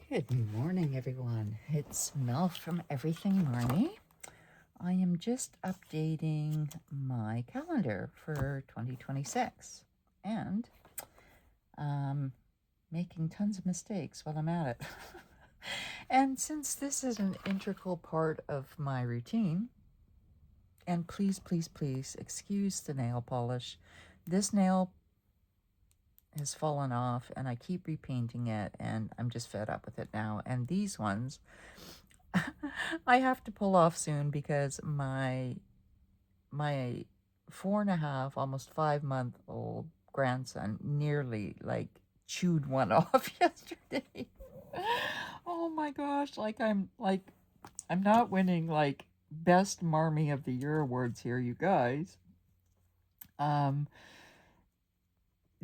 Good morning, everyone. It's Mel from Everything Marnie. I am just updating my calendar for 2026 and making tons of mistakes while I'm at it. And since this is an integral part of my routine, and please, please, please excuse the nail polish. This nail has fallen off and I keep repainting it and I'm just fed up with it now. And these ones I have to pull off soon because my 4.5, almost 5 month old grandson nearly like chewed one off yesterday. Oh my gosh, I'm not winning like best Marmie of the Year awards here, you guys.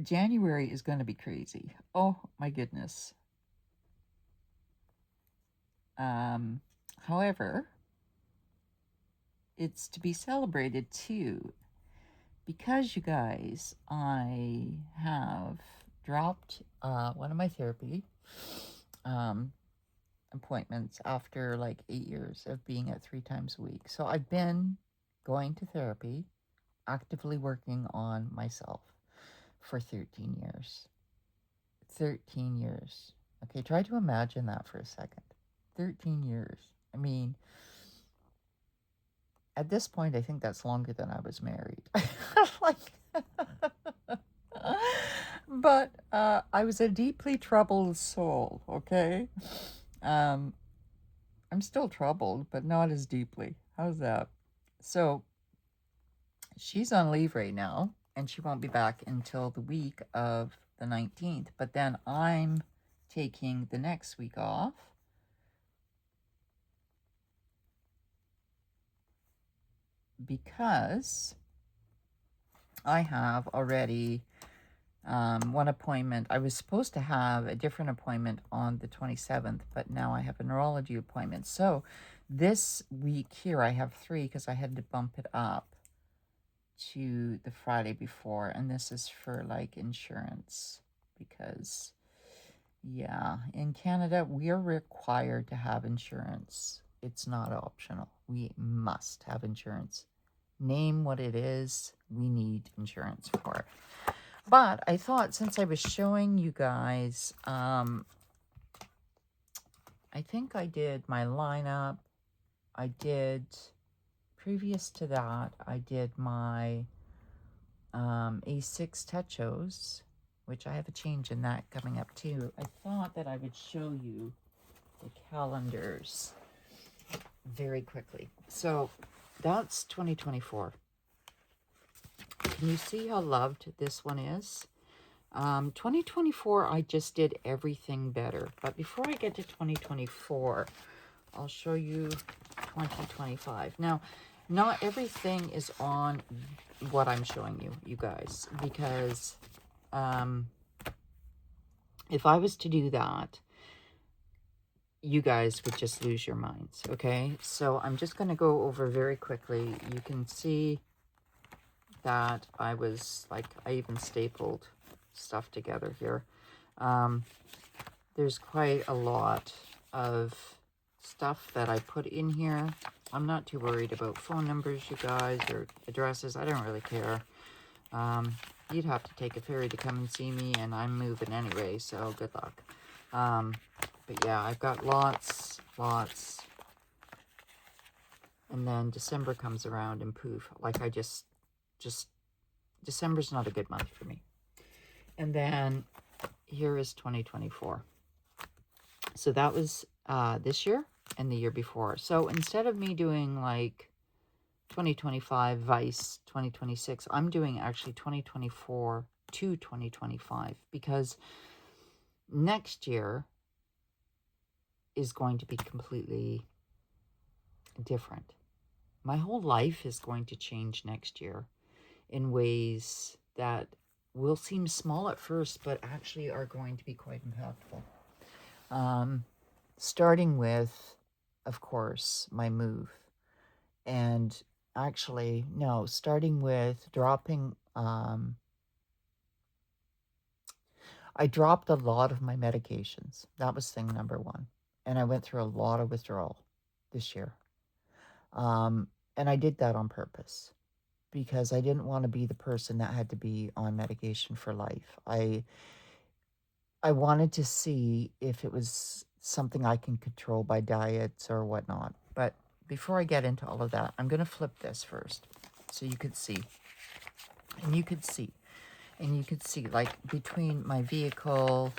January is going to be crazy. Oh my goodness. However, it's to be celebrated too, because you guys, I have dropped one of my therapy appointments after like 8 years of being at 3 times a week. So I've been going to therapy, actively working on myself for 13 years. 13 years. Okay, try to imagine that for a second. 13 years. I mean, at this point, I think that's longer than I was married. But I was a deeply troubled soul, okay? I'm still troubled, but not as deeply. How's that? So she's on leave right now, and she won't be back until the week of the 19th. But then I'm taking the next week off. Because I have already one appointment. I was supposed to have a different appointment on the 27th, but now I have a neurology appointment. So this week here, I have 3 because I had to bump it up to the Friday before. And this is for like insurance because, yeah, in Canada, we are required to have insurance. It's not optional. We must have insurance. Name what it is, we need insurance for it. But I thought, since I was showing you guys, I think I did my lineup. I did, previous to that, I did my A6 Techos, which I have a change in that coming up too. I thought that I would show you the calendars very quickly. So that's 2024. Can you see how loved this one is? 2024, I just did everything better. But before I get to 2024, I'll show you 2025. Now, not everything is on what I'm showing you, you guys, because if I was to do that, you guys would just lose your minds, okay? So I'm just going to go over very quickly. You can see that I was like, I even stapled stuff together here. There's quite a lot of stuff that I put in here. I'm not too worried about phone numbers, you guys, or addresses. I don't really care. You'd have to take a ferry to come and see me, and I'm moving anyway, so good luck. But yeah, I've got lots. And then December comes around and poof, like I just December's not a good month for me. And then here is 2024. So that was this year and the year before. So instead of me doing like 2025 Vice 2026, I'm doing actually 2024 to 2025, because next year is going to be completely different. My whole life is going to change next year in ways that will seem small at first, but actually are going to be quite impactful. Starting with, of course, my move. And actually, no, starting with dropping, I dropped a lot of my medications. That was thing number one. And I went through a lot of withdrawal this year. And I did that on purpose because I didn't want to be the person that had to be on medication for life. I wanted to see if it was something I can control by diets or whatnot. But before I get into all of that, I'm going to flip this first so you could see. And you could see. And you could see, like, between my vehicle,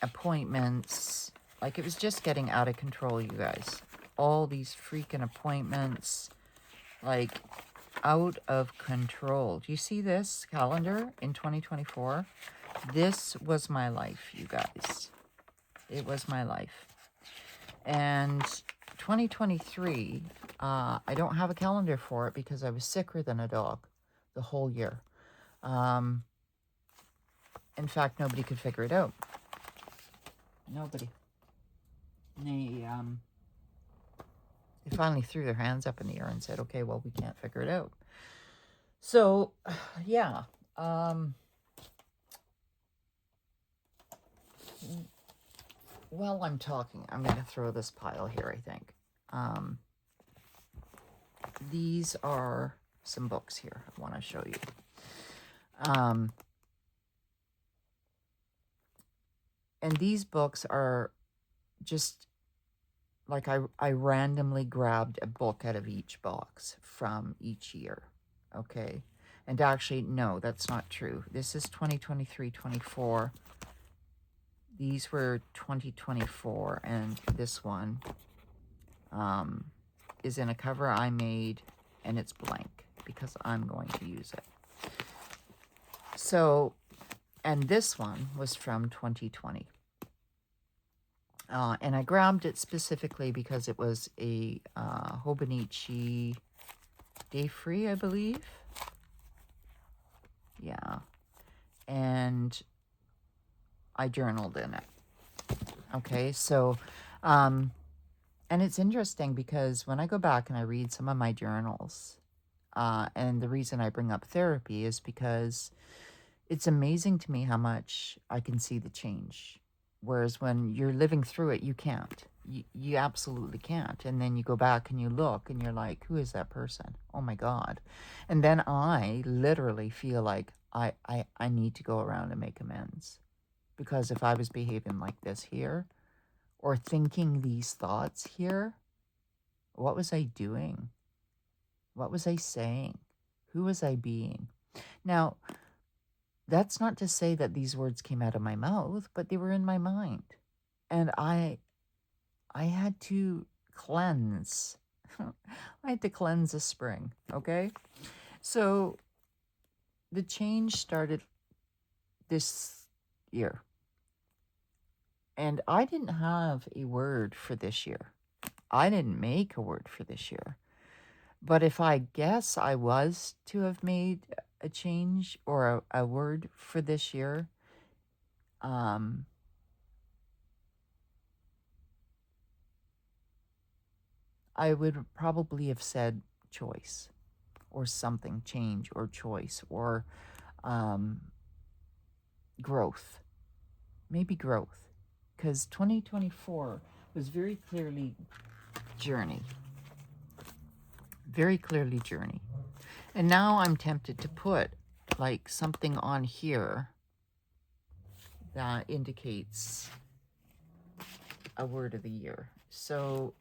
appointments, like, it was just getting out of control, you guys. All these freaking appointments, like, out of control. Do you see this calendar in 2024? This was my life, you guys. It was my life. And 2023, I don't have a calendar for it because I was sicker than a dog the whole year. In fact, nobody could figure it out. Nobody. They finally threw their hands up in the air and said, okay, well, we can't figure it out. So, yeah. While I'm talking, I'm going to throw this pile here, I think. These are some books here I want to show you. And these books are just like I randomly grabbed a book out of each box from each year. Okay. And actually, no, that's not true. This is 2023-24. These were 2024, and this one is in a cover I made, and it's blank because I'm going to use it. So, and this one was from 2020. And I grabbed it specifically because it was a Hobonichi Day Free, I believe. Yeah. And I journaled in it. Okay, so, and it's interesting because when I go back and I read some of my journals, and the reason I bring up therapy is because it's amazing to me how much I can see the change. Whereas when you're living through it, you can't. You absolutely can't. And then you go back and you look and you're like, who is that person? Oh my God. And then I literally feel like I need to go around and make amends. Because if I was behaving like this here, or thinking these thoughts here, what was I doing? What was I saying? Who was I being? Now, that's not to say that these words came out of my mouth, but they were in my mind. And I had to cleanse. I had to cleanse a spring, okay? So the change started this year. And I didn't have a word for this year. I didn't make a word for this year. But if I guess I was to have made a change or a word for this year, I would probably have said choice or something, change or choice or growth. Maybe growth. Because 2024 was very clearly journey. Very clearly journey. And now I'm tempted to put like something on here that indicates a word of the year. So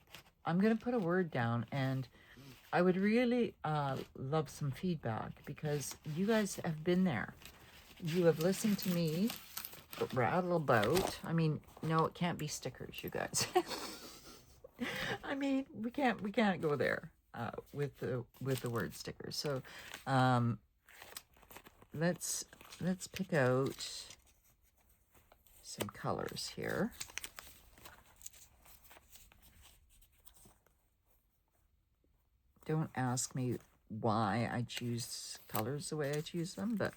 I'm going to put a word down, and I would really love some feedback because you guys have been there. You have listened to me rattle about. I mean, no, it can't be stickers, you guys. I mean, we can't go there with the word stickers. So let's pick out some colors here. Don't ask me why I choose colors the way I choose them, but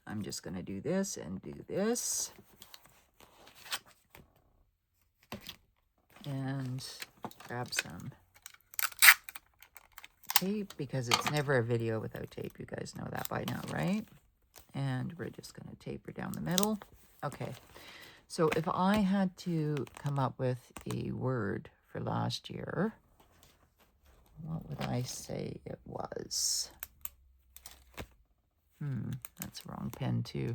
I'm just going to do this and do this. And grab some tape because it's never a video without tape. You guys know that by now, right? And we're just going to taper down the middle. Okay. So if I had to come up with a word for last year, what would I say it was? That's the wrong pen too.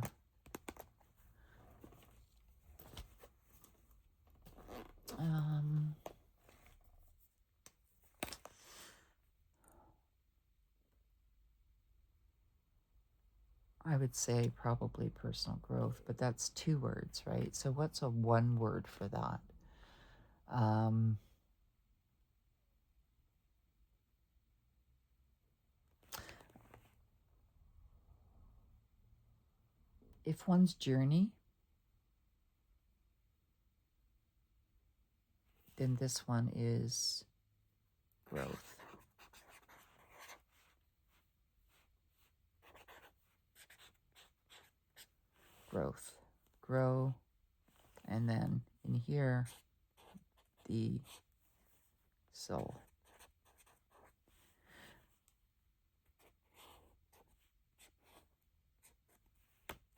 I would say probably personal growth, but that's 2 words, right? So what's a 1 word for that? If one's journey, then this one is growth. Growth. Grow. And then in here, the soul.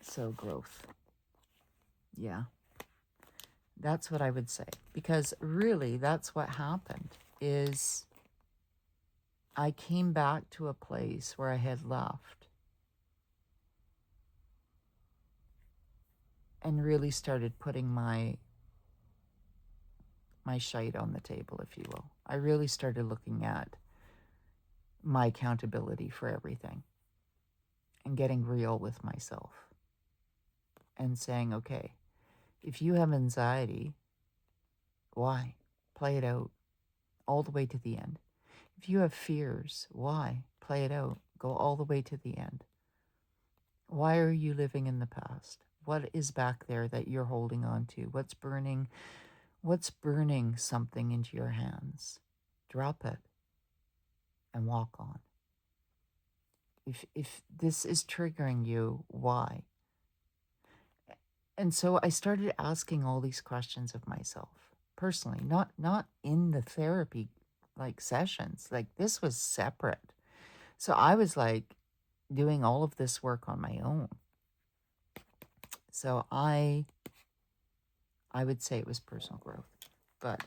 So growth. Yeah. That's what I would say. Because really, that's what happened, is I came back to a place where I had left and really started putting my shite on the table, if you will. I really started looking at my accountability for everything and getting real with myself and saying, okay, if you have anxiety, why? Play it out all the way to the end. If you have fears, why? Play it out. Go all the way to the end. Why are you living in the past? What is back there that you're holding on to? What's burning something into your hands? Drop it and walk on. If this is triggering you, why? And so I started asking all these questions of myself personally, not in the therapy like sessions. Like, this was separate. So I was like doing all of this work on my own. So I would say it was personal growth, but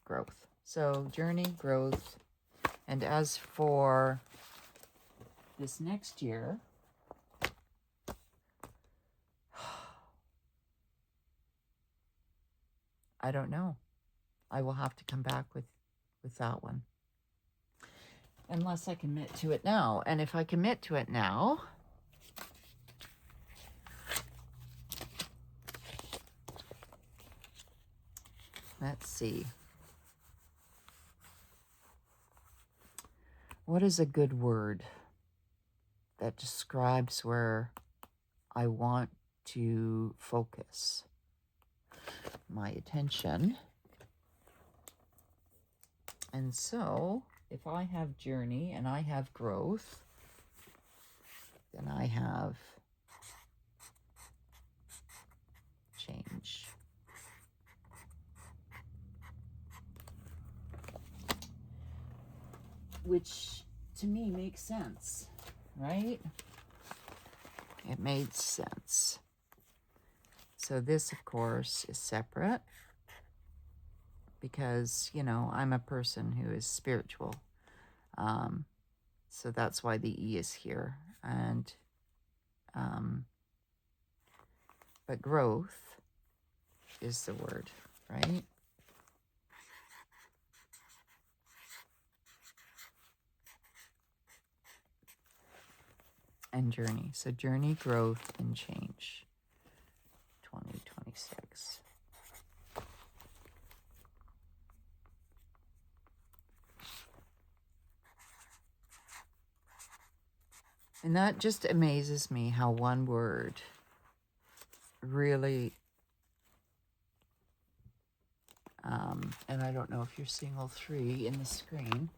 growth. So journey, growth. And as for this next year, I don't know. I will have to come back with that one. Unless I commit to it now. And if I commit to it now, let's see. What is a good word that describes where I want to focus my attention? And so, if I have journey and I have growth, then I have change. Which to me makes sense, right? It made sense. So this, of course, is separate because, you know, I'm a person who is spiritual. So that's why the E is here. And, but growth is the word, right? And journey. So journey, growth, and change. 2026. And that just amazes me how one word really, and I don't know if you're seeing all 3 in the screen.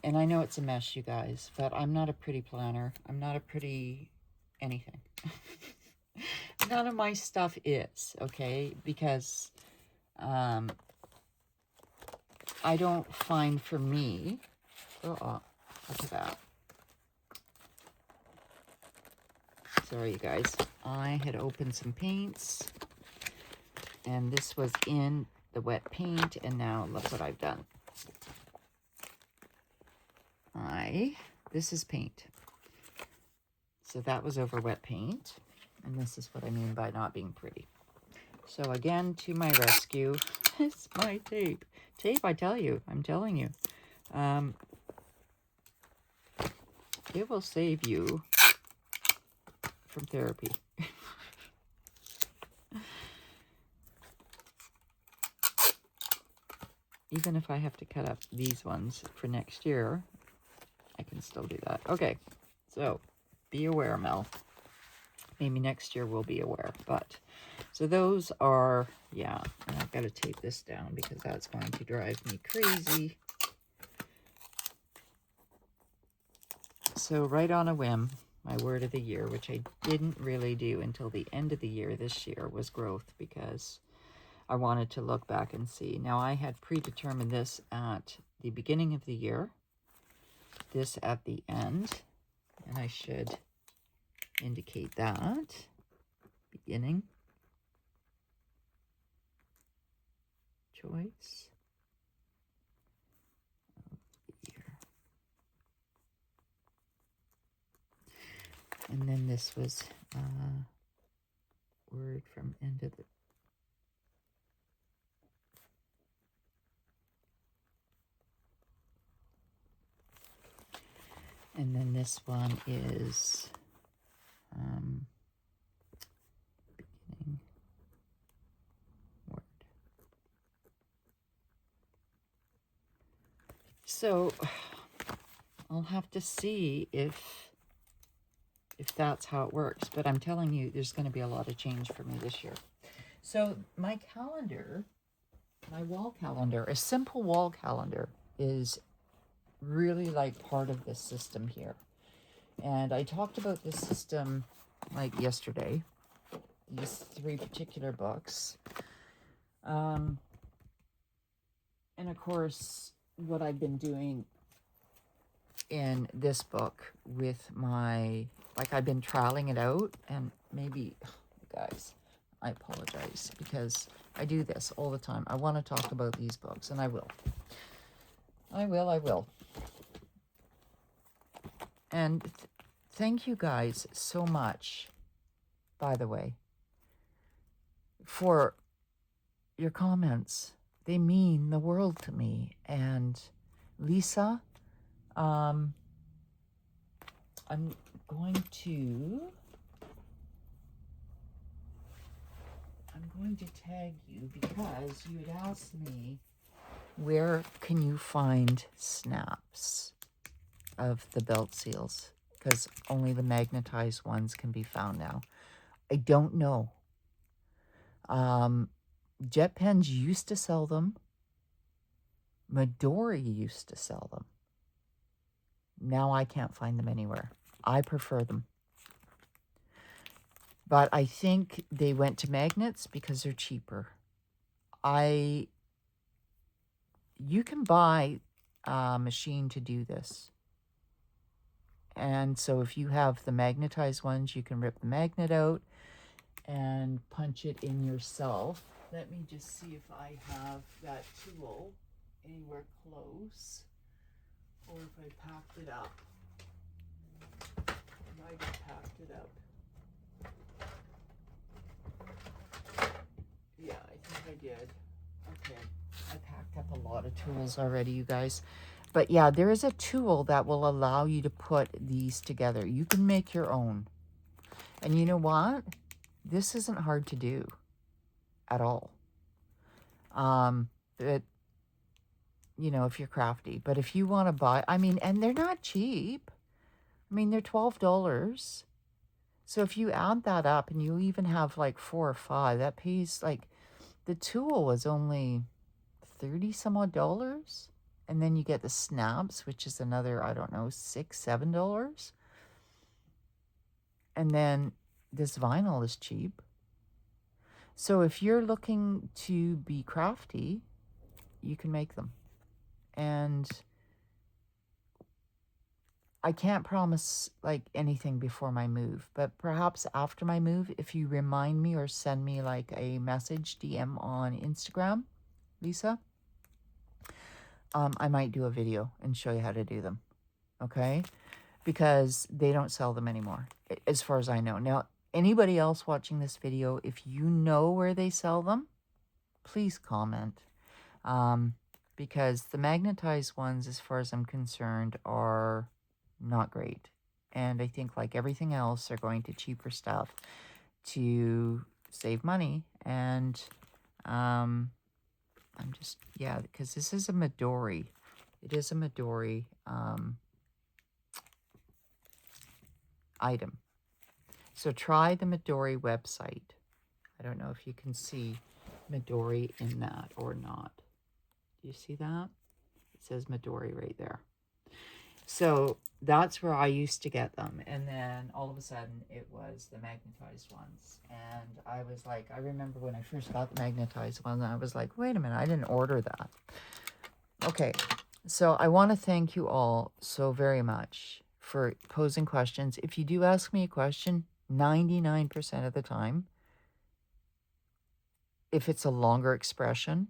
And I know it's a mess, you guys, but I'm not a pretty planner. I'm not a pretty anything. None of my stuff is, okay? Because I don't find for me, look at that. Sorry, you guys. I had opened some paints, and this was in the wet paint, and now look what I've done. This is paint. So that was over wet paint, and this is what I mean by not being pretty. So again, to my rescue, it's my tape. Tape, I'm telling you. It will save you from therapy. Even if I have to cut up these ones for next year, I can still do that. Okay, so be aware, Mel. Maybe next year we'll be aware. But, so those are, yeah, and I've got to tape this down because that's going to drive me crazy. So right on a whim, my word of the year, which I didn't really do until the end of the year this year, was growth, because I wanted to look back and see. Now, I had predetermined this at the beginning of the year, this at the end, and I should indicate that. Beginning. Choice. Of the year. And then this was word from end of the... And then this one is beginning word. So I'll have to see if that's how it works. But I'm telling you, there's going to be a lot of change for me this year. So my calendar, my wall calendar, a simple wall calendar, is really like part of this system here. And I talked about this system like yesterday, these 3 particular books. And of course, what I've been doing in this book with my, like, I've been trialing it out, and maybe, guys, I apologize because I do this all the time. I want to talk about these books, and I will. I will. And thank you guys so much, by the way, for your comments. They mean the world to me. And Lisa, I'm going to tag you because you had asked me, where can you find snaps of the belt seals? Because only the magnetized ones can be found now. I don't know. Jet Pens used to sell them. Midori used to sell them. Now I can't find them anywhere. I prefer them. But I think they went to magnets because they're cheaper. You can buy a machine to do this. And so if you have the magnetized ones, you can rip the magnet out and punch it in yourself. Let me just see if I have that tool anywhere close, or if I packed it up. I might have packed it up. Yeah, I think I did. Okay, I packed up a lot of tools already, you guys. But yeah, there is a tool that will allow you to put these together. You can make your own. And you know what? This isn't hard to do at all. You know, if you're crafty. But if you want to buy, I mean, and they're not cheap. I mean, they're $12. So if you add that up and you even have like 4 or 5, that pays like, the tool was only 30 some odd dollars. And then you get the snaps, which is another, I don't know, $6, $7. And then this vinyl is cheap. So if you're looking to be crafty, you can make them. And I can't promise like anything before my move, but perhaps after my move, if you remind me or send me like a message, DM on Instagram, Lisa, I might do a video and show you how to do them. Okay? Because they don't sell them anymore, as far as I know. Now, anybody else watching this video, if you know where they sell them, please comment. Because the magnetized ones, as far as I'm concerned, are not great. And I think, like everything else, they're going to cheaper stuff to save money. And I'm just, yeah, because this is a Midori. It is a Midori item. So try the Midori website. I don't know if you can see Midori in that or not. Do you see that? It says Midori right there. So that's where I used to get them. And then all of a sudden it was the magnetized ones. And I was like, I remember when I first got the magnetized one, I was like, wait a minute, I didn't order that. Okay, so I want to thank you all so very much for posing questions. If you do ask me a question, 99% of the time, if it's a longer expression,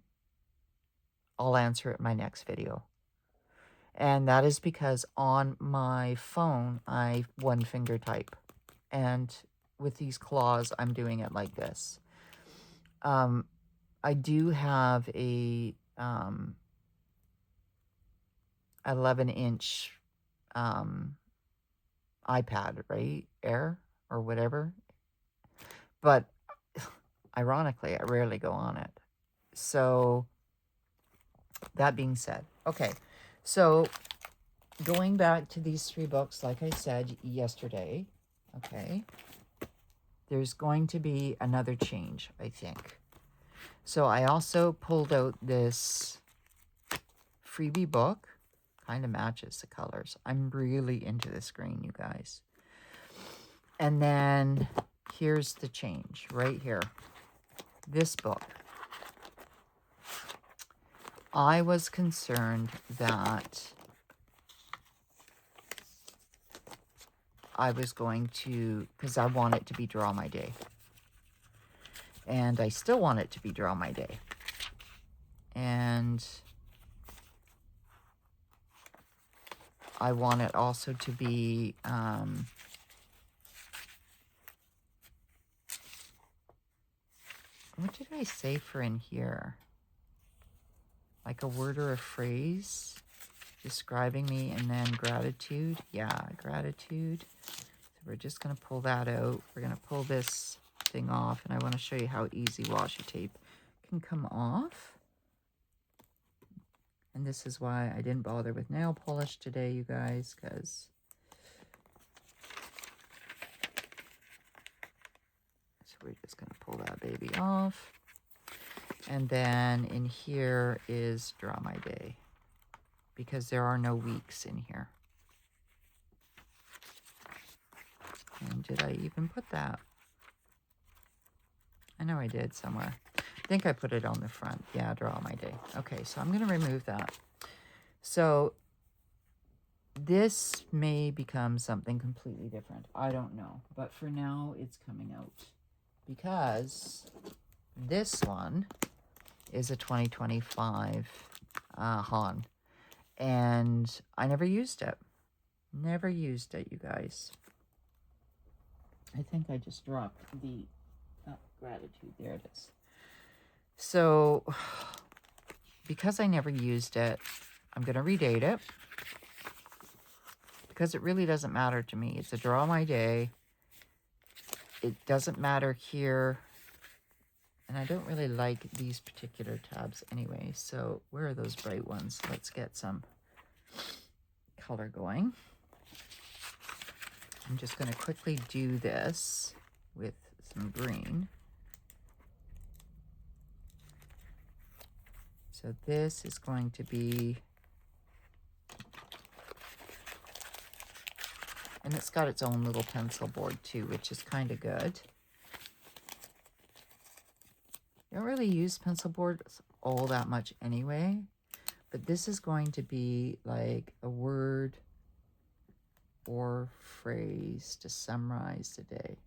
I'll answer it in my next video. And that is because on my phone, I one finger type. And with these claws, I'm doing it like this. I do have a 11-inch iPad, right? Air or whatever. But ironically, I rarely go on it. So that being said, okay. So going back to these 3 books, like I said yesterday, okay, there's going to be another change, I think. So I also pulled out this freebie book. Kind of matches the colors. I'm really into this green, you guys. And then here's the change right here. This book. I was concerned that I was going to, because I want it to be Draw My Day. And I still want it to be Draw My Day. And I want it also to be, what did I say for in here? Like a word or a phrase describing me, and then gratitude. Yeah, gratitude. So we're just going to pull that out. We're going to pull this thing off, and I want to show you how easy washi tape can come off. And this is why I didn't bother with nail polish today, you guys, because so we're just going to pull that baby off. And then in here is Draw My Day, because there are no weeks in here. And did I even put that? I know I did somewhere. I think I put it on the front. Yeah, Draw My Day. Okay, so I'm going to remove that. So this may become something completely different. I don't know. But for now, it's coming out. Because this one is a 2025 Han. And I never used it. Never used it, you guys. I think I just dropped the gratitude. There it is. So, because I never used it, I'm going to redate it. Because it really doesn't matter to me. It's a Draw My Day. It doesn't matter here. And I don't really like these particular tabs anyway. So, where are those bright ones? Let's get some color going. I'm just going to quickly do this with some green. So this is going to be, and it's got its own little pencil board too, which is kind of good. I don't really use pencil boards all that much anyway, but this is going to be like a word or phrase to summarize the day.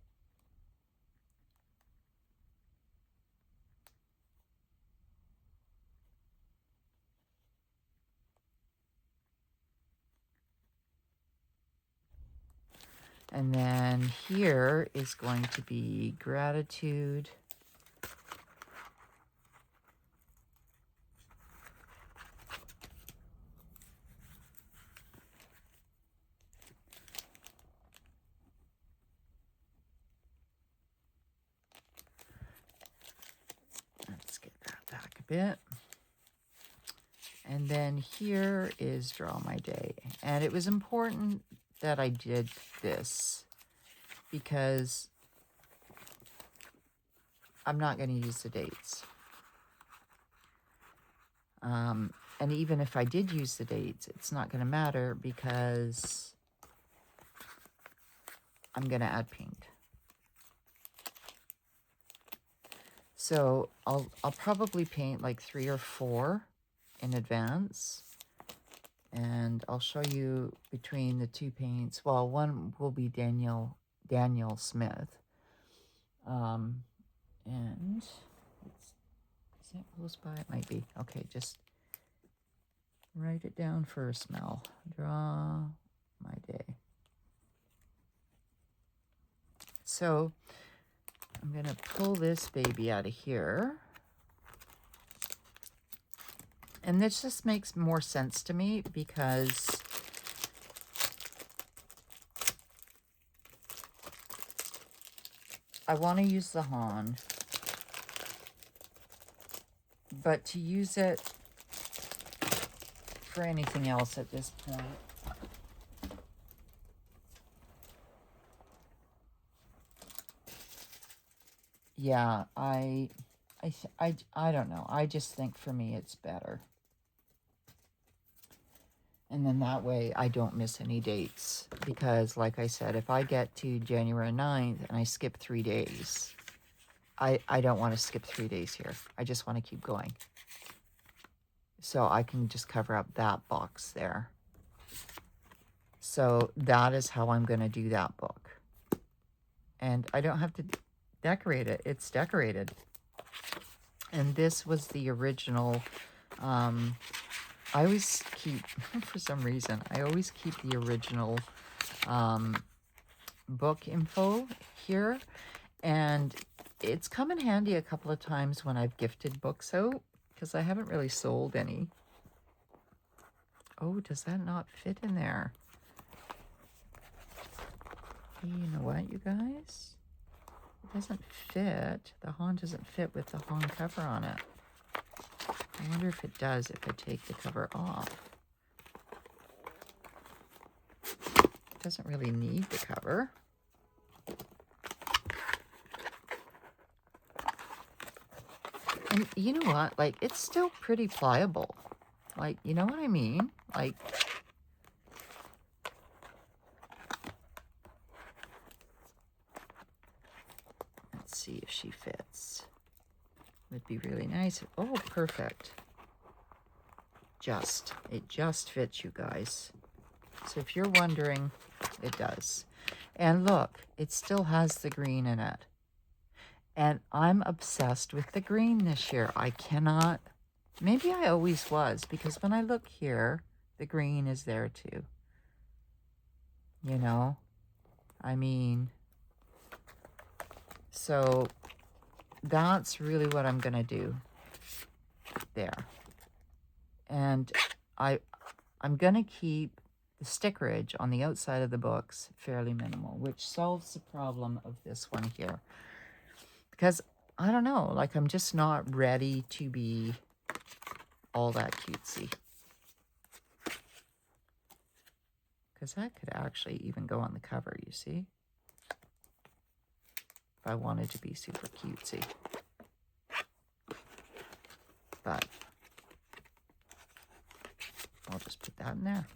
And then here is going to be gratitude. Let's get that back a bit. And then here is draw my day. And it was important that I did this because I'm not going to use the dates. And even if I did use the dates, it's not going to matter because I'm going to add paint. So I'll probably paint like 3 or 4 in advance. And I'll show you between the 2 paints. Well, one will be Daniel Smith. And is that close by? It might be. Okay, just write it down first, Mel. Draw my day. So I'm going to pull this baby out of here. And this just makes more sense to me because I want to use the Han, but to use it for anything else at this point, yeah, I don't know. I just think for me it's better. And then that way I don't miss any dates. Because like I said, if I get to January 9th and I skip 3 days, I don't want to skip 3 days here. I just want to keep going. So I can just cover up that box there. So that is how I'm going to do that book. And I don't have to decorate it. It's decorated. And this was the original... I always keep, for some reason, I always keep the original book info here. And it's come in handy a couple of times when I've gifted books out, because I haven't really sold any. Oh, does that not fit in there? Hey, you know what, you guys? It doesn't fit. The Han doesn't fit with the Han cover on it. I wonder if it does if I take the cover off. It doesn't really need the cover. And you know what? Like, it's still pretty pliable. Like, you know what I mean? Like, let's see if she fits. Would be really nice. Oh, perfect. It just fits, you guys. So if you're wondering, it does. And look, it still has the green in it. And I'm obsessed with the green this year. I cannot, maybe I always was, because when I look here, the green is there too. You know, I mean, so that's really what I'm going to do there. And I'm going to keep the stickerage on the outside of the books fairly minimal, which solves the problem of this one here. Because, I don't know, like I'm just not ready to be all that cutesy. Because that could actually even go on the cover, you see? If I wanted to be super cutesy. But I'll just put that in there.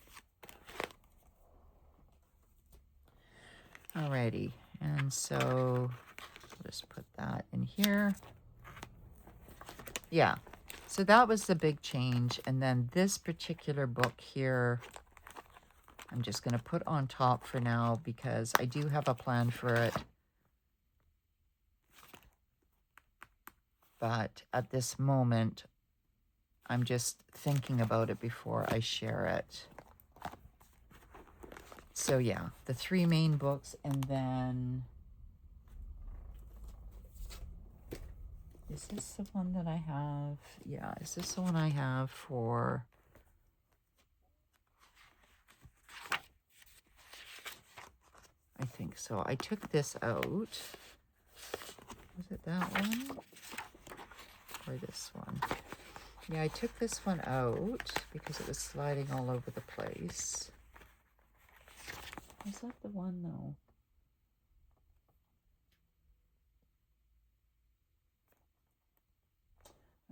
Alrighty, and so I'll just put that in here. Yeah, so that was the big change. And then this particular book here, I'm just going to put on top for now because I do have a plan for it. But at this moment, I'm just thinking about it before I share it. So yeah, the 3 main books, and then is this the one that I have? Yeah, is this the one I have for... I think so. I took this out. Was it that one? Or this one? Yeah, I took this one out because it was sliding all over the place. Is that the one, though?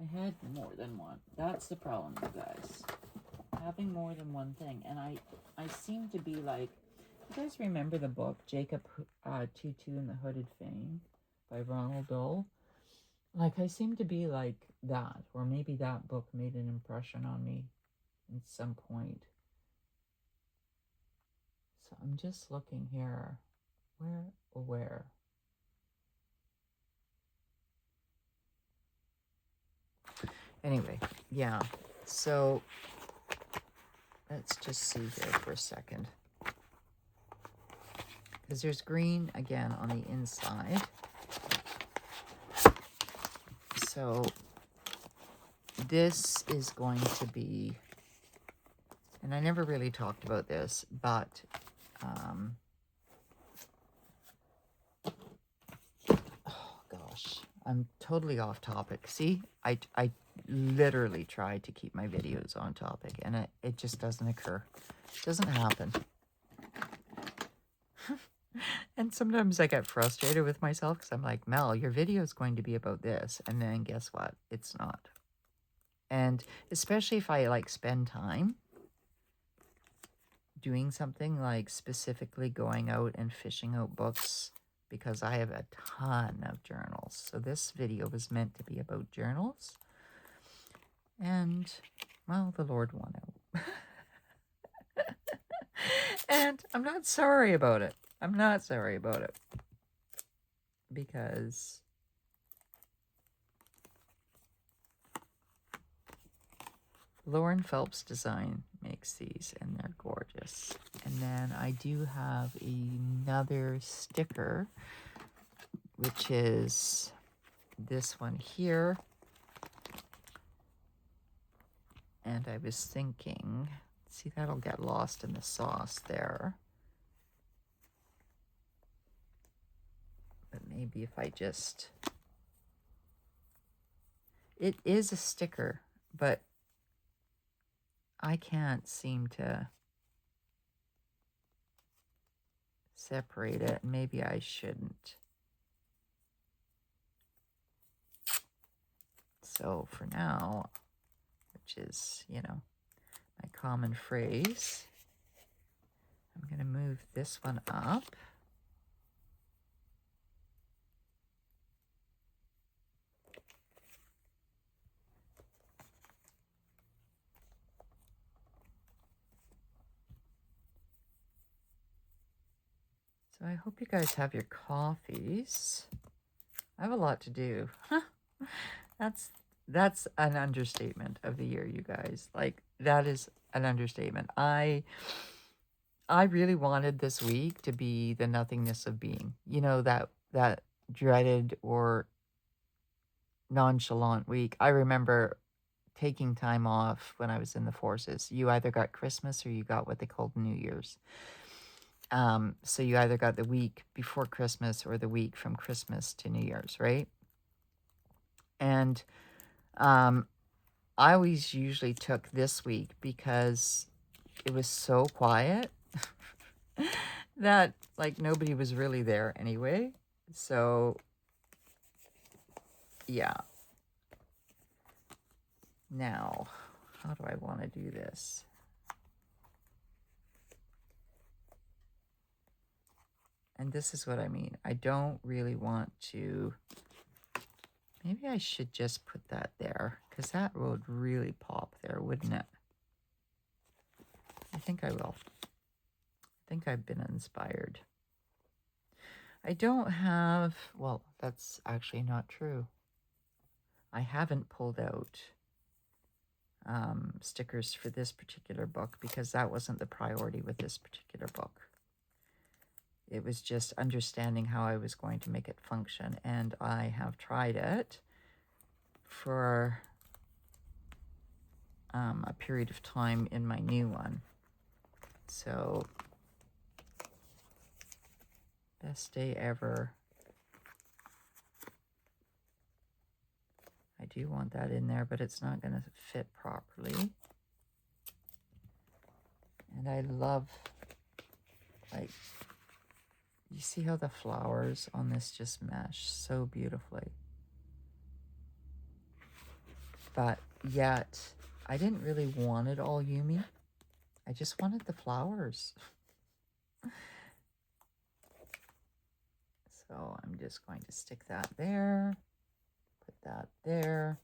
I had more than one. That's the problem, you guys. Having more than one thing. And I seem to be like... You guys remember the book, Jacob Tutu and the Hooded Fang by Ronald Dole? Like, I seem to be like that. Or maybe that book made an impression on me at some point. So I'm just looking here. Where? Anyway, yeah. So let's just see here for a second. Because there's green again on the inside. So this is going to be, and I never really talked about this, but oh gosh, I'm totally off topic. See, I literally try to keep my videos on topic, and it just doesn't occur. It doesn't happen. And sometimes I get frustrated with myself because I'm like, Mel, your video is going to be about this. And then guess what? It's not. And especially if I like spend time doing something like specifically going out and fishing out books, because I have a ton of journals. So this video was meant to be about journals. And, well, the Lord won out. And I'm not sorry about it. I'm not sorry about it. Because Lauren Phelps Design makes these, and they're gorgeous. And then I do have another sticker, which is this one here. And I was thinking, see, that'll get lost in the sauce there. But maybe if I just... It is a sticker, but I can't seem to separate it. Maybe I shouldn't. So for now, which is, you know, my common phrase, I'm going to move this one up. So I hope you guys have your coffees. I have a lot to do. That's an understatement of the year, you guys. Like, that is an understatement. I really wanted this week to be the nothingness of being. You know, that dreaded or nonchalant week. I remember taking time off when I was in the forces. You either got Christmas or you got what they called New Year's. So you either got the week before Christmas or the week from Christmas to New Year's, right? And I always usually took this week because it was so quiet that like nobody was really there anyway. So yeah. Now, how do I want to do this? And this is what I mean. I don't really want to... Maybe I should just put that there, because that would really pop there, wouldn't it? I think I will. think I've been inspired. I don't have, well, that's actually not true. I haven't pulled out stickers for this particular book because that wasn't the priority with this particular book. It was just understanding how I was going to make it function, and I have tried it for a period of time in my new one. So, best day ever. I do want that in there, but it's not going to fit properly. And I love, like, you see how the flowers on this just mesh so beautifully. But yet, I didn't really want it all Yumi. I just wanted the flowers. So I'm just going to stick that there, put that there,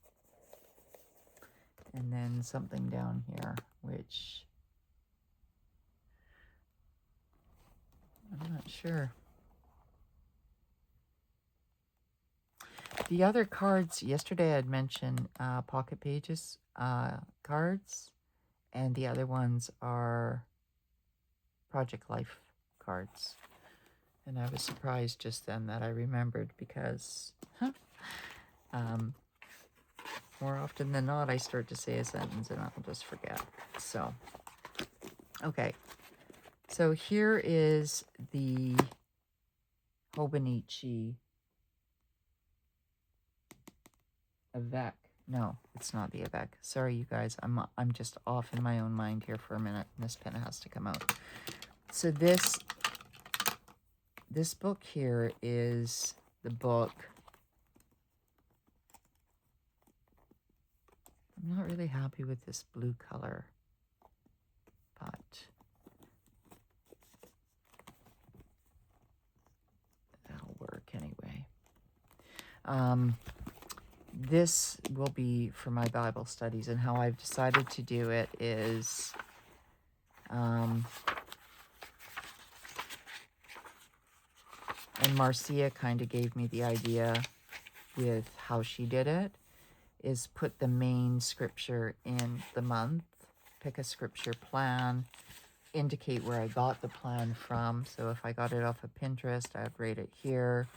and then something down here, which I'm not sure. The other cards, yesterday I'd mentioned Pocket Pages cards, and the other ones are Project Life cards. And I was surprised just then that I remembered because more often than not, I start to say a sentence and I'll just forget. So, okay. So here is the Hobonichi Avec. No, it's not the Avec. Sorry, you guys. I'm just off in my own mind here for a minute. This pen has to come out. So this book here is the book. I'm not really happy with this blue color, but that'll work anyway. This will be for my Bible studies, and how I've decided to do it is and Marcia kind of gave me the idea with how she did it, is put the main scripture in the month, pick a scripture plan, indicate where I got the plan from. So if I got it off of Pinterest, I'd rate it here.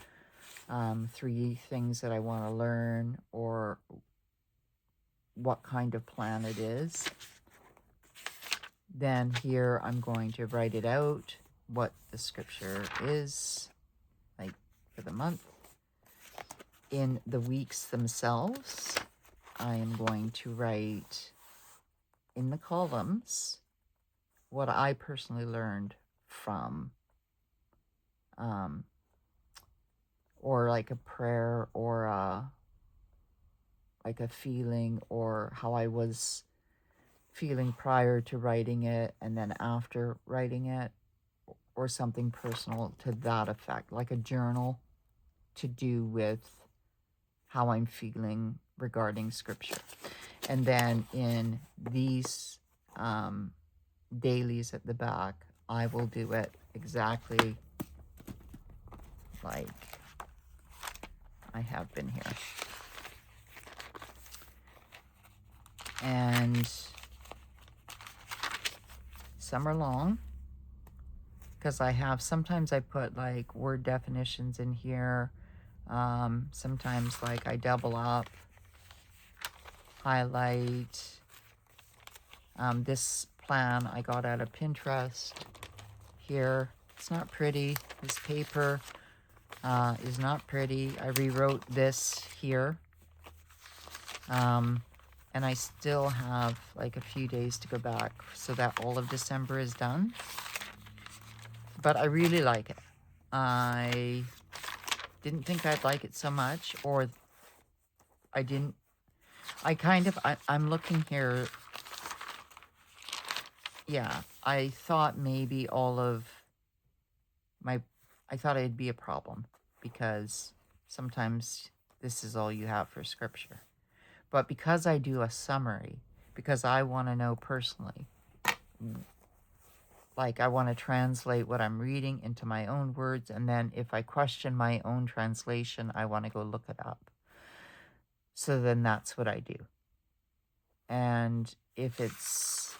3 things that I want to learn, or what kind of plan it is. Then here I'm going to write it out, what the scripture is, like for the month. In the weeks themselves, I am going to write in the columns what I personally learned from or like a prayer, or like a feeling, or how I was feeling prior to writing it and then after writing it, or something personal to that effect, like a journal to do with how I'm feeling regarding scripture. And then in these dailies at the back, I will do it exactly like I have been here. And some are long, because I have, sometimes I put like word definitions in here. Sometimes like I double up, highlight. This plan I got out of Pinterest here. It's not pretty. This paper is not pretty. I rewrote this here. And I still have like a few days to go back so that all of December is done. But I really like it. I didn't think I'd like it so much, or I'm looking here. Yeah, I thought maybe I thought it'd be a problem, because sometimes this is all you have for scripture. But because I do a summary, because I want to know personally like I want to translate what I'm reading into my own words, and then if I question my own translation, I want to go look it up. So then that's what I do. And if it's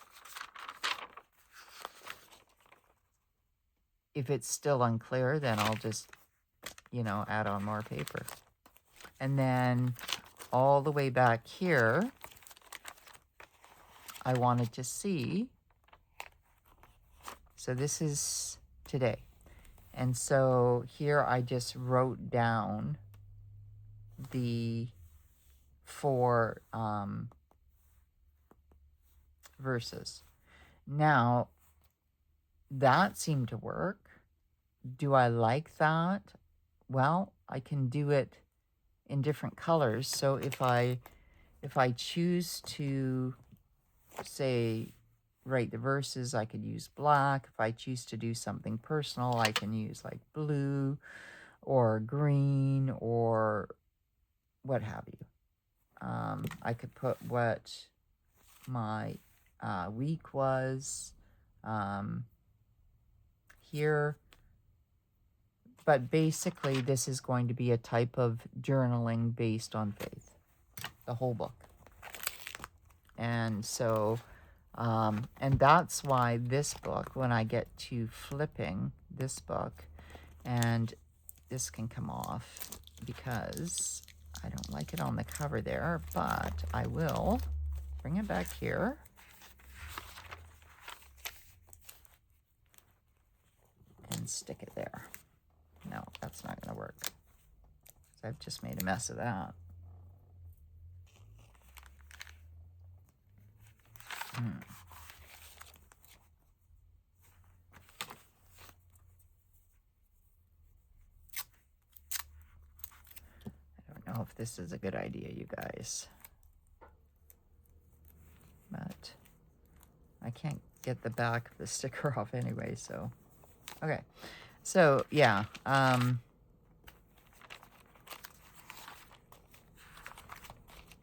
still unclear, then I'll just, add on more paper. And then all the way back here, I wanted to see. So this is today. And so here I just wrote down the 4 verses. Now, that seemed to work. Do I like that? Well, I can do it in different colors. So if I choose to, say, write the verses, I could use black. If I choose to do something personal, I can use like blue or green or what have you. I could put what my week was here. But basically, this is going to be a type of journaling based on faith, the whole book. And so, and that's why this book, when I get to flipping this book, and this can come off because I don't like it on the cover there, but I will bring it back here. And stick it there. No, that's not going to work. I've just made a mess of that. I don't know if this is a good idea, you guys. But I can't get the back of the sticker off anyway, so. Okay. So, yeah.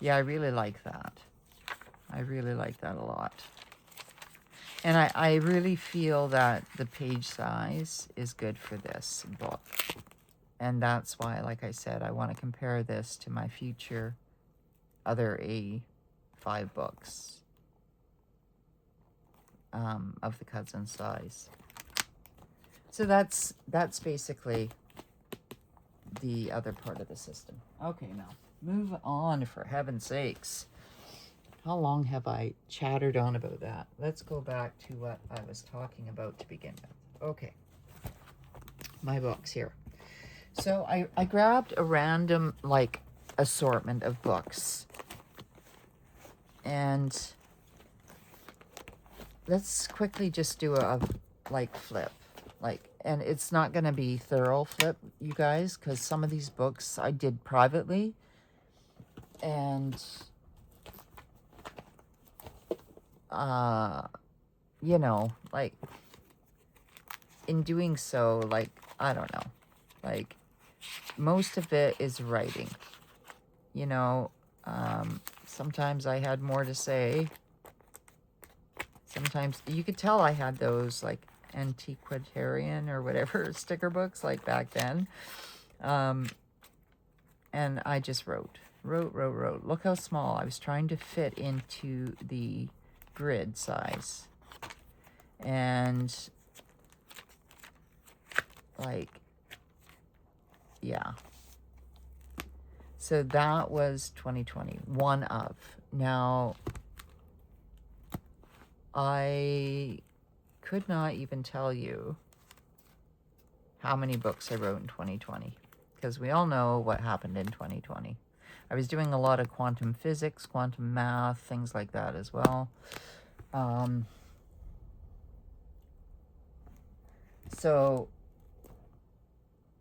Yeah, I really like that. I really like that a lot. And I really feel that the page size is good for this book. And that's why, like I said, I want to compare this to my future other A5 books of the cousin size. So that's basically the other part of the system. Okay, now move on, for heaven's sakes. How long have I chattered on about that? Let's go back to what I was talking about to begin with. Okay, my books here. So I grabbed a random, like, assortment of books. And let's quickly just do a, like, flip. Like, and it's not going to be thorough flip, you guys, because some of these books I did privately. And, like, in doing so, like, I don't know, like, most of it is writing, sometimes I had more to say. Sometimes you could tell I had those, like, antiquarian or whatever sticker books, like, back then. And I just wrote. Look how small. I was trying to fit into the grid size. And, like, yeah. So that was 2020, one of. Now, I could not even tell you how many books I wrote in 2020, because we all know what happened in 2020. I was doing a lot of quantum physics, quantum math, things like that as well. So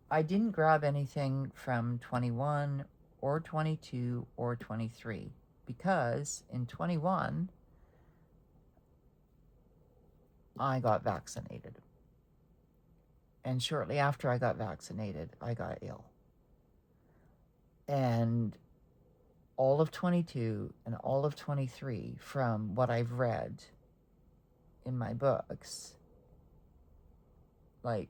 I didn't grab anything from 21 or 22 or 23, because in 21, I got vaccinated. And shortly after I got vaccinated, I got ill. And all of 22 and all of 23, from what I've read in my books, Like,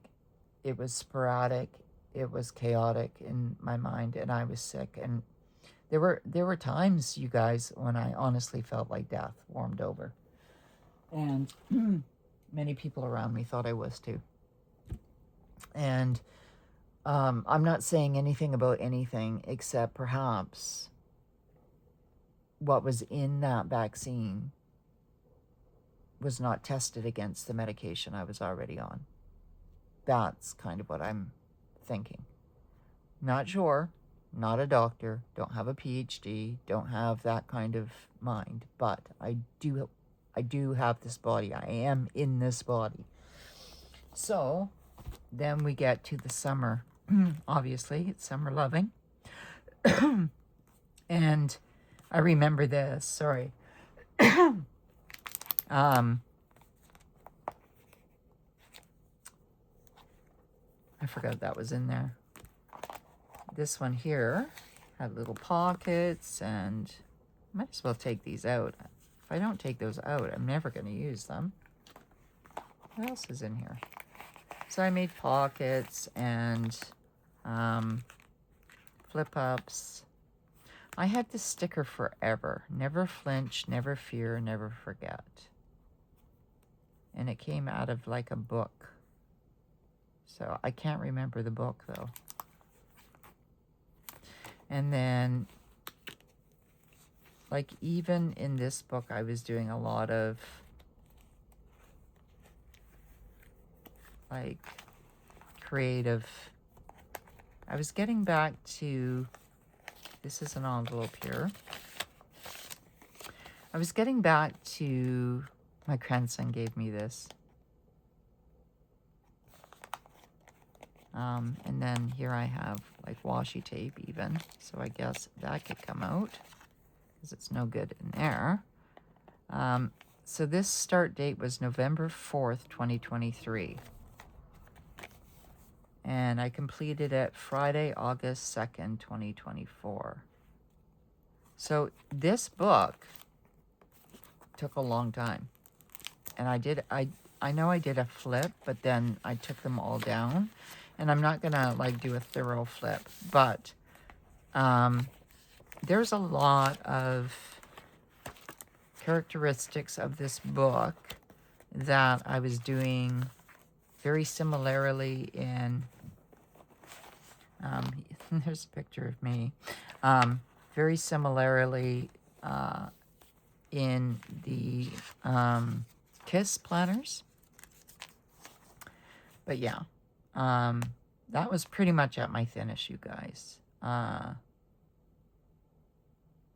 it was sporadic, it was chaotic in my mind, and I was sick. And there were times, you guys, when I honestly felt like death warmed over. And many people around me thought I was too. And I'm not saying anything about anything except perhaps what was in that vaccine was not tested against the medication I was already on. That's kind of what I'm thinking. Not sure, not a doctor, don't have a PhD, don't have that kind of mind, but I do have this body. I am in this body. So then we get to the summer. Obviously, it's summer loving. And I remember this, sorry. I forgot that was in there. This one here had little pockets, and I might as well take these out. If I don't take those out, I'm never going to use them. What else is in here? So I made pockets and flip-ups. I had this sticker forever. Never flinch, never fear, never forget. And it came out of like a book. So I can't remember the book though. And then, like, even in this book, I was doing a lot of, like, creative. I was getting back to, this is an envelope here. I was getting back to, my grandson gave me this. And then here I have like washi tape even. So I guess that could come out because it's no good in there. So this start date was November 4th, 2023. And I completed it Friday, August 2nd, 2024. So this book took a long time. And I know I did a flip, but then I took them all down. And I'm not gonna like do a thorough flip, but there's a lot of characteristics of this book that I was doing very similarly in, there's a picture of me, very similarly in the KISS planners. But yeah. That was pretty much at my thinnest, you guys. And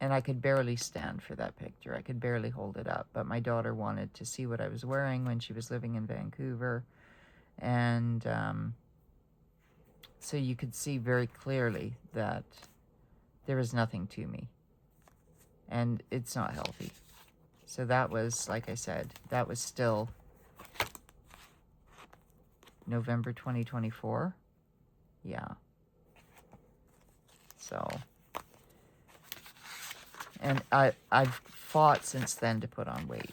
I could barely stand for that picture. I could barely hold it up. But my daughter wanted to see what I was wearing when she was living in Vancouver. And so you could see very clearly that there is nothing to me. And it's not healthy. So that was, like I said, that was still November 2024. Yeah. So, and I've fought since then to put on weight.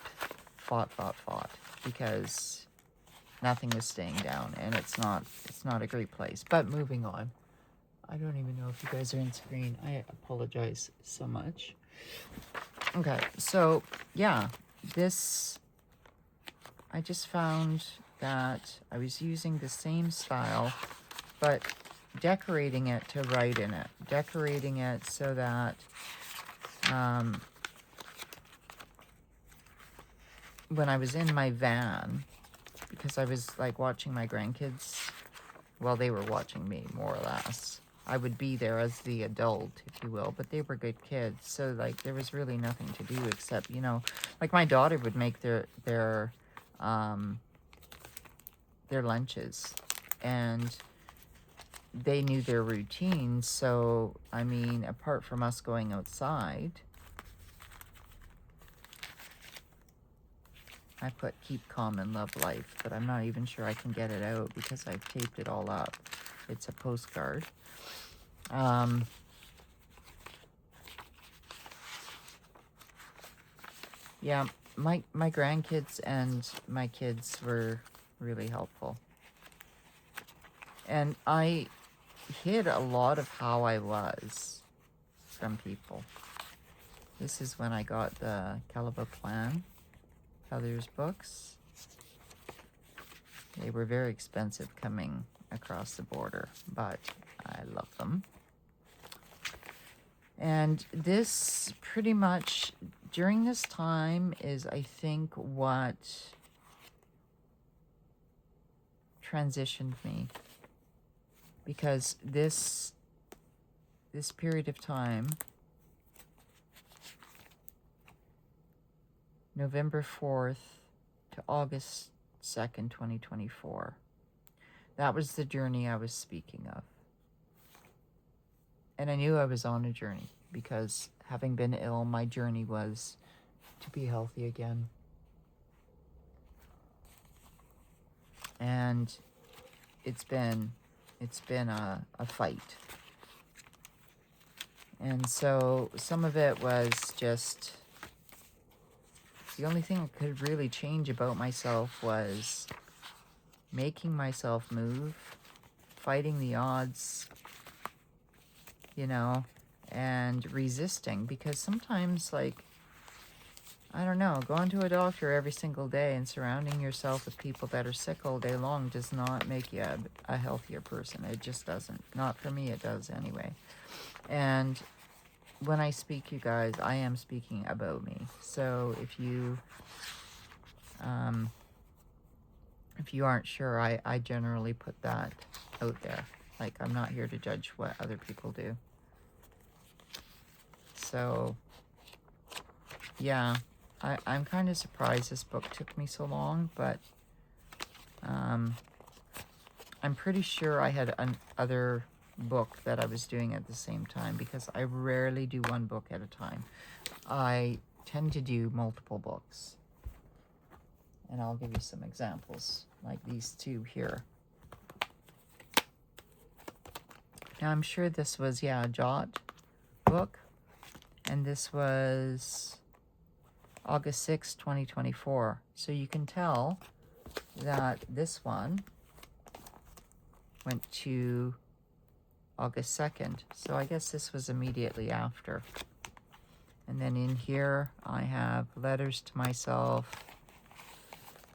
Fought, because nothing was staying down, and it's not a great place. But moving on. I don't even know if you guys are in screen. I apologize so much. Okay, so yeah, this, I just found that I was using the same style, but decorating it to write in it. Decorating it so that when I was in my van, because I was like watching my grandkids, well, they were watching me more or less. I would be there as the adult, if you will, but they were good kids. So like there was really nothing to do except, you know, like my daughter would make their lunches, and they knew their routines. So, I mean, apart from us going outside, I put keep calm and love life, but I'm not even sure I can get it out because I've taped it all up. It's a postcard. Yeah, my grandkids and my kids were really helpful. And I hid a lot of how I was from people. This is when I got the Caliber Clan Feathers books. They were very expensive coming across the border, but I love them. And this pretty much, during this time, is, I think, what transitioned me. Because this period of time, November 4th to August 2nd, 2024, that was the journey I was speaking of. And I knew I was on a journey because, having been ill, my journey was to be healthy again. And it's been a fight. And so some of it was just, the only thing I could really change about myself was making myself move, fighting the odds, you know, and resisting. Because sometimes, like, I don't know, going to a doctor every single day and surrounding yourself with people that are sick all day long does not make you a healthier person. It just doesn't. Not for me, it does anyway. And when I speak, you guys, I am speaking about me. So if you aren't sure, I generally put that out there. Like, I'm not here to judge what other people do. So, yeah, I'm kind of surprised this book took me so long, but I'm pretty sure I had another book that I was doing at the same time, because I rarely do one book at a time. I tend to do multiple books. And I'll give you some examples, like these two here. Now, I'm sure this was, a Jot book. And this was August 6, 2024. So you can tell that this one went to August 2nd. So I guess this was immediately after. And then in here, I have letters to myself.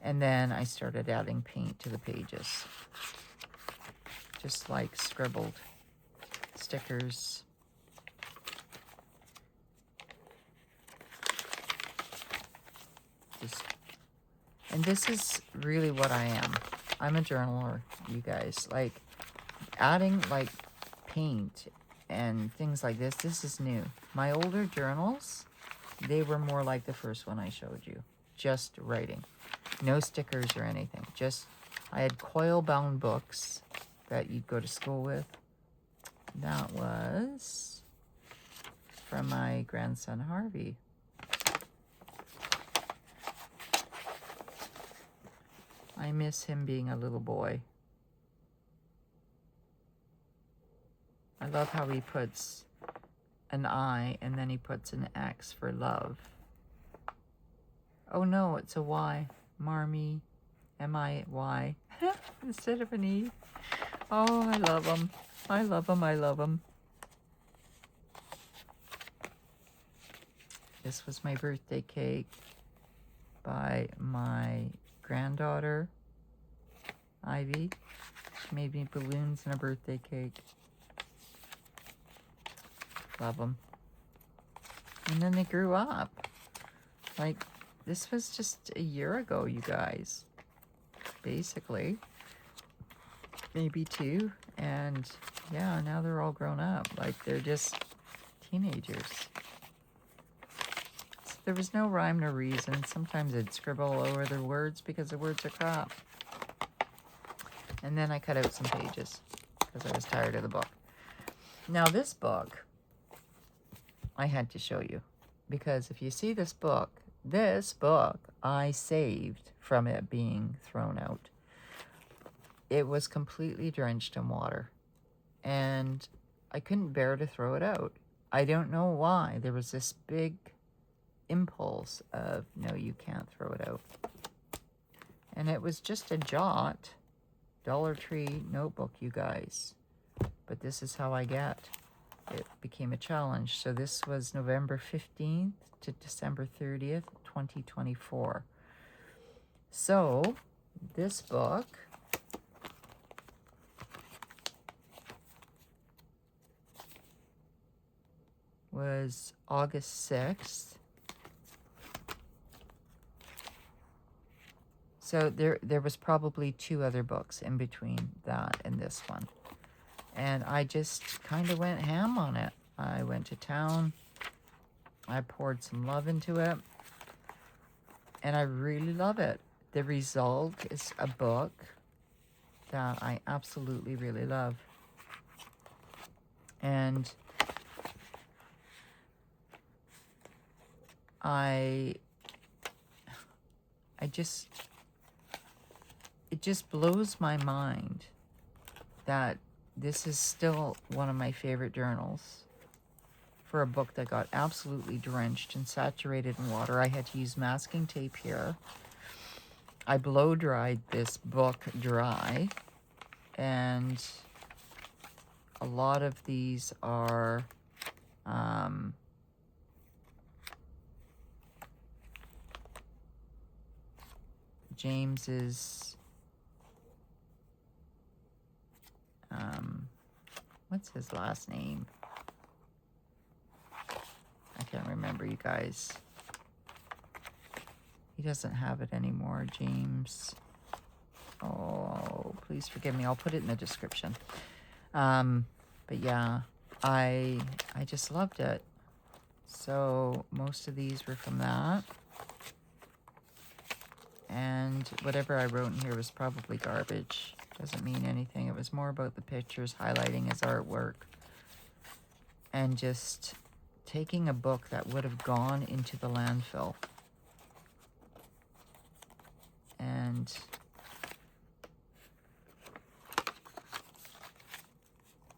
And then I started adding paint to the pages. Just like scribbled stickers. And this is really what I am. I'm a journaler, you guys. Like, adding, like, paint and things like this is new. My older journals, they were more like the first one I showed you. Just writing. No stickers or anything. Just, I had coil-bound books that you'd go to school with. That was from my grandson, Harvey. I miss him being a little boy. I love how he puts an I and then he puts an X for love. Oh no, it's a Y. Marmy. M-I-Y. Instead of an E. Oh, I love him. I love him. I love him. This was my birthday cake by my granddaughter, Ivy. She made me balloons and a birthday cake. Love them. And then they grew up. Like, this was just a year ago, you guys. Basically. Maybe 2. And yeah, now they're all grown up. Like, they're just teenagers. So there was no rhyme nor reason. Sometimes I'd scribble all over the words because the words are crap. And then I cut out some pages because I was tired of the book. Now this book, I had to show you. Because if you see this book I saved from it being thrown out. It was completely drenched in water. And I couldn't bear to throw it out. I don't know why. There was this big impulse of, no, you can't throw it out. And it was just a Jot Dollar Tree notebook, you guys. But this is how I get. It became a challenge. So this was November 15th to December 30th, 2024. So this book was August 6th. So there was probably 2 other books in between that and this one. And I just kind of went ham on it. I went to town. I poured some love into it. And I really love it. The result is a book that I absolutely really love. And it just blows my mind that this is still one of my favorite journals for a book that got absolutely drenched and saturated in water. I had to use masking tape here. I blow dried this book dry, and a lot of these are James's what's his last name? I can't remember, you guys. He doesn't have it anymore, James. Oh, please forgive me. I'll put it in the description. But yeah, I just loved it. So most of these were from that. And whatever I wrote in here was probably garbage. Doesn't mean anything. It was more about the pictures, highlighting his artwork, and just taking a book that would have gone into the landfill and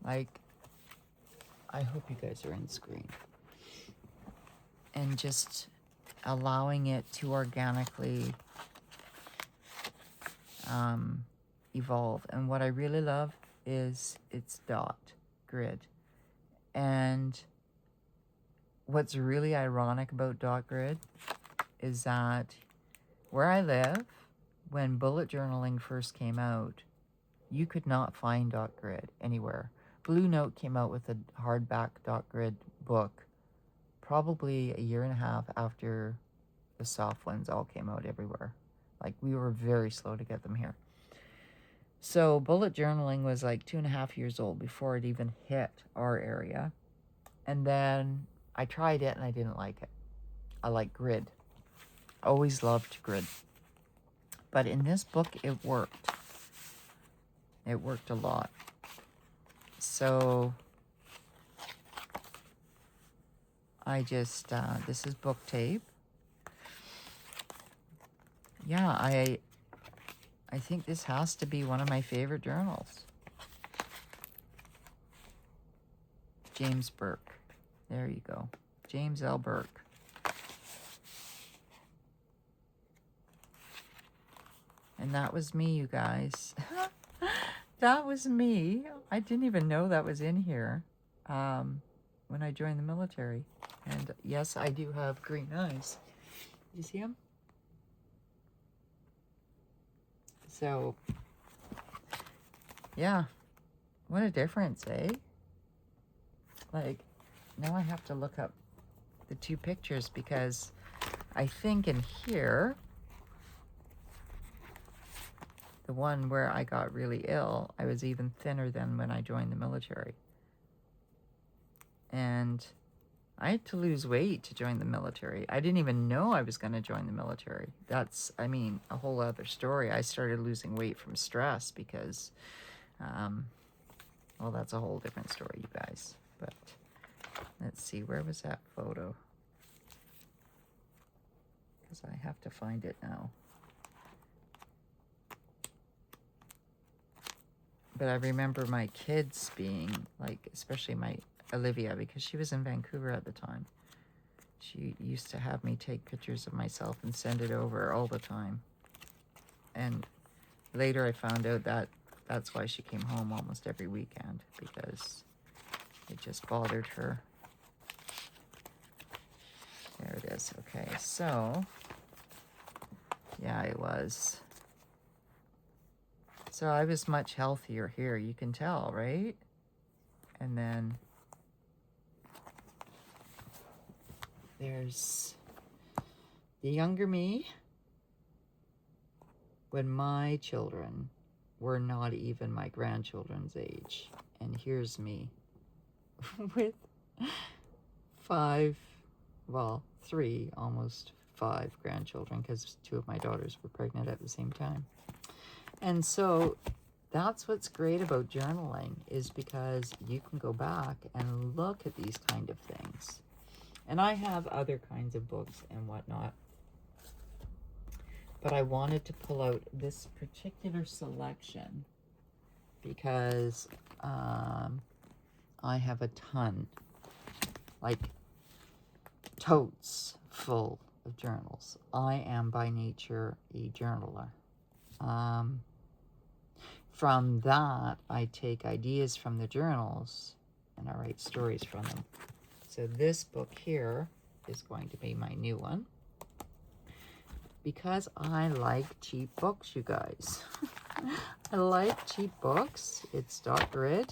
like, I hope you guys are in screen, and just allowing it to organically evolve. And what I really love is its dot grid. And what's really ironic about dot grid is that where I live, when bullet journaling first came out, you could not find dot grid anywhere. Blue Note came out with a hardback dot grid book probably a year and a half after the soft ones all came out everywhere. Like, we were very slow to get them here. So bullet journaling was like 2.5 years old before it even hit our area. And then I tried it and I didn't like it. I like grid. Always loved grid. But in this book, it worked. It worked a lot. So I just, this is book tape. Yeah, I think this has to be one of my favorite journals. James Burke. There you go. James L. Burke. And that was me, you guys. That was me. I didn't even know that was in here when I joined the military. And yes, I do have green eyes. You see them? So, yeah, what a difference, eh? Like, now I have to look up the 2 pictures, because I think in here, the one where I got really ill, I was even thinner than when I joined the military. And I had to lose weight to join the military. I didn't even know I was going to join the military. That's, I mean, a whole other story. I started losing weight from stress because, well, that's a whole different story, you guys. But let's see, where was that photo? Because I have to find it now. But I remember my kids being, like, especially my Olivia, because she was in Vancouver at the time. She used to have me take pictures of myself and send it over all the time. And later I found out that that's why she came home almost every weekend, because it just bothered her. There it is. Okay, so yeah, I was. So I was much healthier here, you can tell, right? And then there's the younger me when my children were not even my grandchildren's age. And here's me with 3, almost 5 grandchildren, because 2 of my daughters were pregnant at the same time. And so that's what's great about journaling, is because you can go back and look at these kind of things. And I have other kinds of books and whatnot, but I wanted to pull out this particular selection because I have a ton, like totes full of journals. I am by nature a journaler. From that, I take ideas from the journals and I write stories from them. So this book here is going to be my new one, because I like cheap books, you guys. I like cheap books. It's dot grid.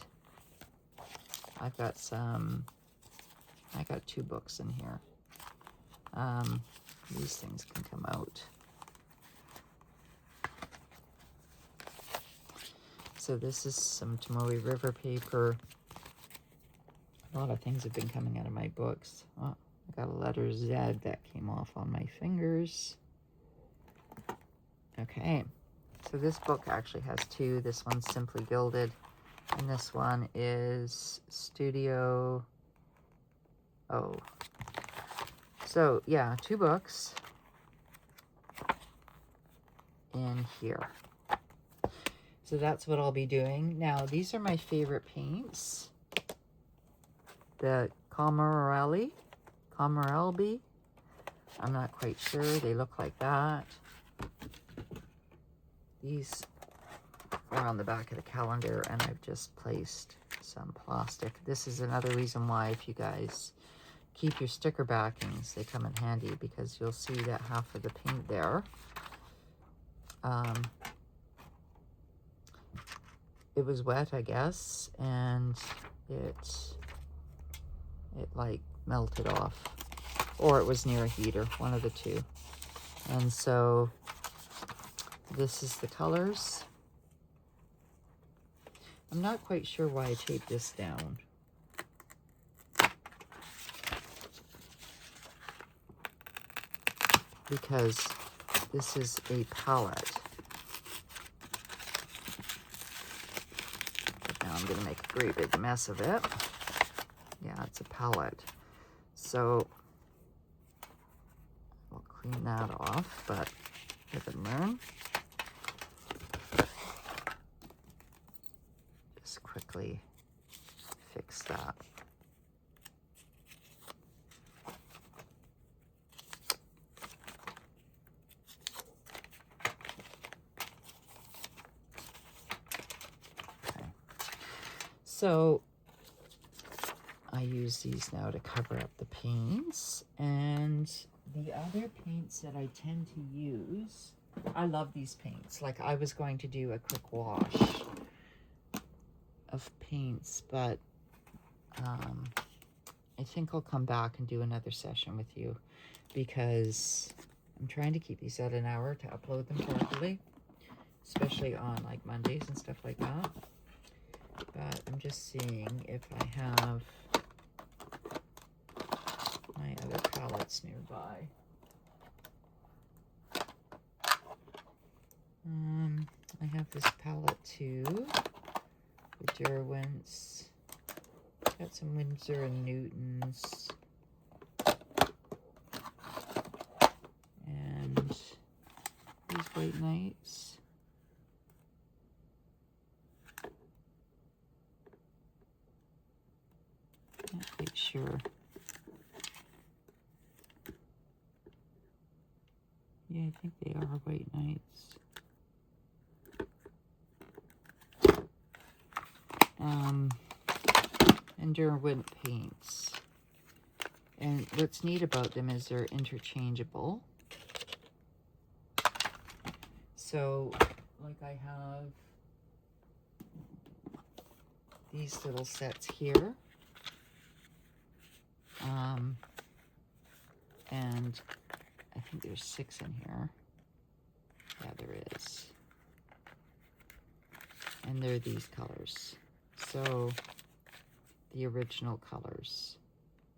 I got 2 books in here. These things can come out. So this is some Tomoe River paper. A lot of things have been coming out of my books. Oh, I got a letter Z that came off on my fingers. Okay, so this book actually has 2. This one's Simply Gilded, and this one is Studio O. So yeah, 2 books in here. So that's what I'll be doing. Now, these are my favorite paints. The Camarelli. I'm not quite sure. They look like that. These are on the back of the calendar, and I've just placed some plastic. This is another reason why, if you guys keep your sticker backings, they come in handy, because you'll see that half of the paint there, it was wet, I guess, and it like melted off, or it was near a heater, one of the 2. And so this is the colors. I'm not quite sure why I taped this down. Because this is a palette. Now I'm going to make a great big mess of it. Yeah, it's a palette. So we'll clean that off, but live and learn. Just quickly fix that. Okay. So I use these now to cover up the paints, and the other paints that I tend to use, I love these paints. Like, I was going to do a quick wash of paints, but I think I'll come back and do another session with you, because I'm trying to keep these at an hour to upload them properly, especially on like Mondays and stuff like that. But I'm just seeing if I have my other palettes nearby. I have this palette too, the Derwents. Got some Winsor and Newtons. And these White Knights. Not quite sure. Yeah, I think they are White Knights. And Derwent paints. And what's neat about them is they're interchangeable. So, like I have these little sets here. And I think there's 6 in here. Yeah, there is. And they're these colors. So, the original colors.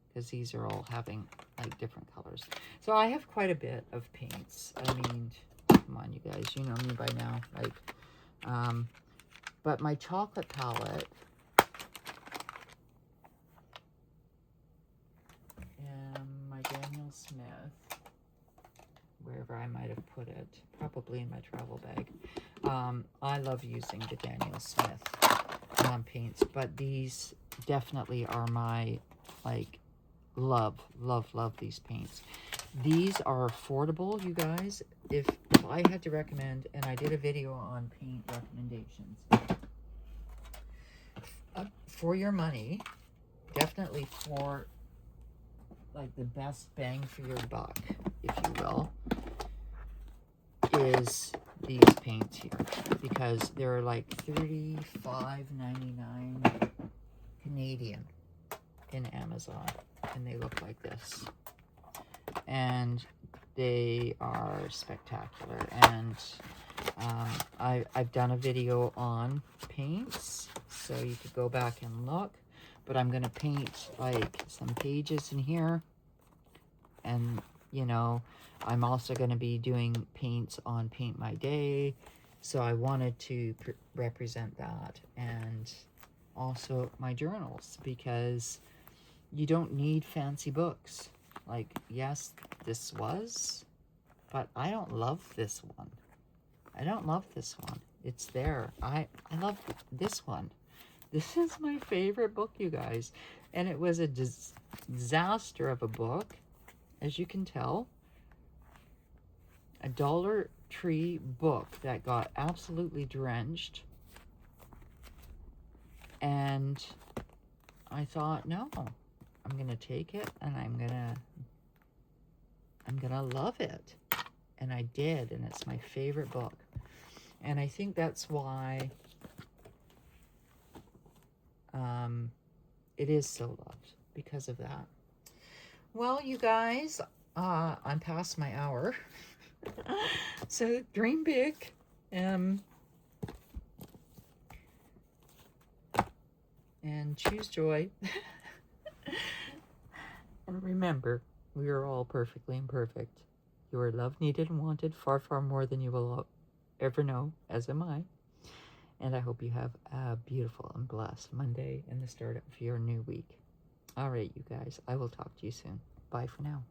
Because these are all having, like, different colors. So, I have quite a bit of paints. I mean, come on, you guys. You know me by now. Like, but my chocolate palette... my Daniel Smith, wherever I might have put it, probably in my travel bag. I love using the Daniel Smith paints, but these definitely are my, like, love these paints. These are affordable, you guys. If I had to recommend, and I did a video on paint recommendations, for your money, definitely for like the best bang for your buck, if you will, is these paints here, because they're like $35.99 Canadian in Amazon, and they look like this, and they are spectacular. And I've done a video on paints, so you could go back and look. But I'm going to paint, like, some pages in here. And, you know, I'm also going to be doing paints on Paint My Day. So I wanted to represent that. And also my journals. Because you don't need fancy books. Like, yes, this was. But I don't love this one. I don't love this one. It's there. I love this one. This is my favorite book, you guys. And it was a disaster of a book, as you can tell. A Dollar Tree book that got absolutely drenched. And I thought, no, I'm going to take it and I'm going to love it. And I did, and it's my favorite book. And I think that's why it is so loved, because of that. Well, you guys, I'm past my hour. So dream big. And choose joy. And remember, we are all perfectly imperfect. You are loved, needed, and wanted far, far more than you will ever know, as am I. And I hope you have a beautiful and blessed Monday and the start of your new week. All right, you guys, I will talk to you soon. Bye for now.